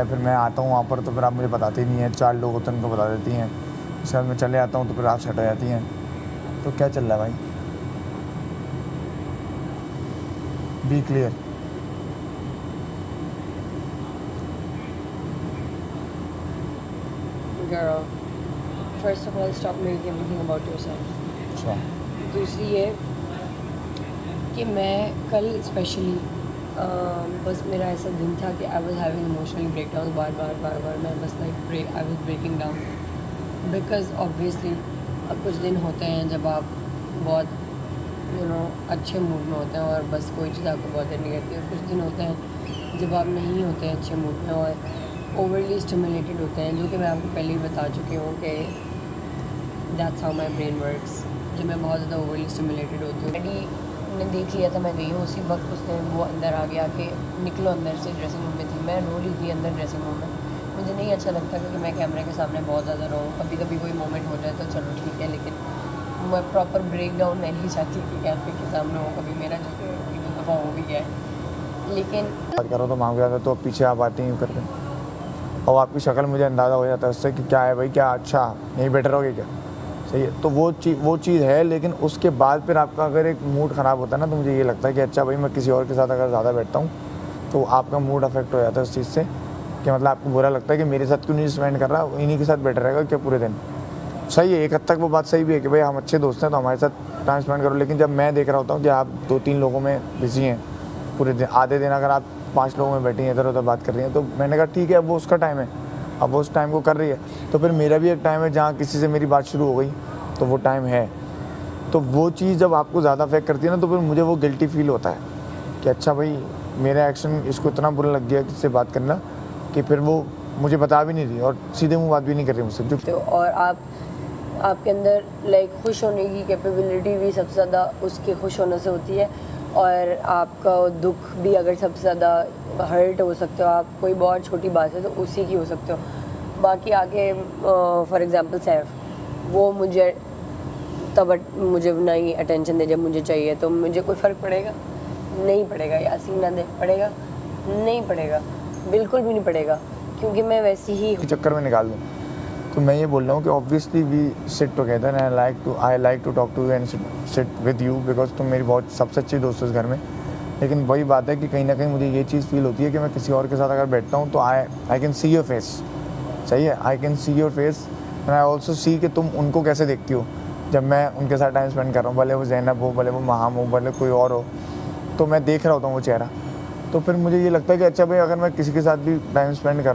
फिर मैं आता हूँ वहाँ पर तो फिर आप मुझे बताते नहीं हैं, 4 लोग होते हैं उनको बता देती हैं। उसके बाद मैं चले आता हूँ तो फिर आप सेट हो जाती हैं। तो क्या चल रहा है भाई? Be clear. Girl, first of all, stop making everything about yourself. अच्छा। दूसरी ये कि मैं कल स्पेशली बस मेरा ऐसा दिन था कि I was having emotional break down बार बार मैं बस like I was breaking down because obviously अब कुछ दिन होते हैं जब आप बहुत अच्छे मूड में होते हैं और बस कोई चीज़ आपको बहुत देर नहीं करती, और कुछ दिन होते हैं जब आप नहीं होते हैं अच्छे मूड में और ओवरली स्टिमुलेटेड होते हैं, जो कि मैं आपको पहले ही बता चुकी हूँ कि that's how my brain works. जब मैं बहुत ज़्यादा ओवरली स्टिमुलेटेड होती हूँ, डैडी ने देख लिया था मैं गई हूँ, उसी वक्त उसने वो अंदर आ गया कि निकलो अंदर से। ड्रेसिंग रूम में थी, मैं रो रही थी अंदर ड्रेसिंग रूम में। मुझे नहीं अच्छा लगता क्योंकि मैं कैमरे के सामने बहुत ज़्यादा रहूँ, कभी कभी कोई मोमेंट हो जाए तो चलो ठीक है, लेकिन मैं प्रॉपर ब्रेक डाउन मैं नहीं चाहती कि कैमरे के सामने हो। कभी मेरा जो कि एक दो दफ़ा हो भी गया है, लेकिन बात करो तो मांग जाता तो पीछे आप आती हैं करके, और आपकी शक्ल मुझे अंदाज़ा हो जाता है उससे कि क्या है भाई, क्या अच्छा नहीं बेटर हो गया क्या, सही है। तो वो चीज़ है, लेकिन उसके बाद फिर आपका अगर एक मूड ख़राब होता है ना, तो मुझे ये लगता है कि अच्छा भाई मैं किसी और के साथ अगर ज़्यादा बैठता हूँ तो आपका मूड अफेक्ट हो जाता है उस चीज़ से, कि मतलब आपको बुरा लगता है कि मेरे साथ क्यों नहीं स्पेंड कर रहा, इन्हीं के साथ बेटर रहेगा क्या पूरे दिन। सही है, एक हद तक वो बात सही भी है कि भाई हम अच्छे दोस्त हैं तो हमारे साथ टाइम स्पेंड करो, लेकिन जब मैं देख रहा होता हूँ कि आप 2-3 लोगों में बिजी हैं पूरे दिन, आधे दिन अगर आप 5 लोगों में बैठी हैं इधर उधर बात कर रही हैं, तो मैंने कहा ठीक है अब वो उसका टाइम है, अब वो उस टाइम को कर रही है, तो फिर मेरा भी एक टाइम है जहाँ किसी से मेरी बात शुरू हो गई तो वो टाइम है। तो वो चीज़ जब आपको ज़्यादा अफेक्ट करती है ना, तो फिर मुझे वो गिल्टी फील होता है कि अच्छा भाई मेरा एक्शन इसको इतना बुरा लग गया किससे बात करना, कि फिर वो मुझे बता भी नहीं रही और सीधे मुँह बात भी नहीं कर रही मुझसे जो। और आपके अंदर लाइक खुश होने की कैपेबिलिटी भी सबसे ज़्यादा उसके खुश होने से होती है, और आपका दुख भी अगर सबसे ज़्यादा हर्ट हो सकते हो आप, कोई बहुत छोटी बात है तो उसी की हो सकते हो। बाकी आगे फॉर एग्ज़ाम्पल सैफ, वो मुझे तब मुझे नहीं अटेंशन दे जब मुझे चाहिए, तो मुझे कोई फ़र्क पड़ेगा? नहीं पड़ेगा। यासीन ना दे पड़ेगा? नहीं पड़ेगा, बिल्कुल भी नहीं पड़ेगा, क्योंकि मैं वैसी ही चक्कर में निकाल दूँ। तो मैं ये बोल रहा हूँ कि obviously we sit together and I like to talk to you and sit with you, because तुम मेरी बहुत सबसे अच्छी दोस्त हो इस घर में। लेकिन वही बात है कि कहीं ना कहीं मुझे ये चीज़ फील होती है कि मैं किसी और के साथ अगर बैठता हूँ तो I can see your face, सही है, I can see your face and I also see कि तुम उनको कैसे देखती हो जब मैं उनके साथ टाइम स्पेंड कर रहा हूँ, भले वो ज़ैनब हो, भले वो महाम हो, भले कोई और हो, तो मैं देख रहा होता हूँ वो चेहरा। तो फिर मुझे ये लगता है कि अच्छा भाई अगर मैं किसी के साथ भी टाइम स्पेंड कर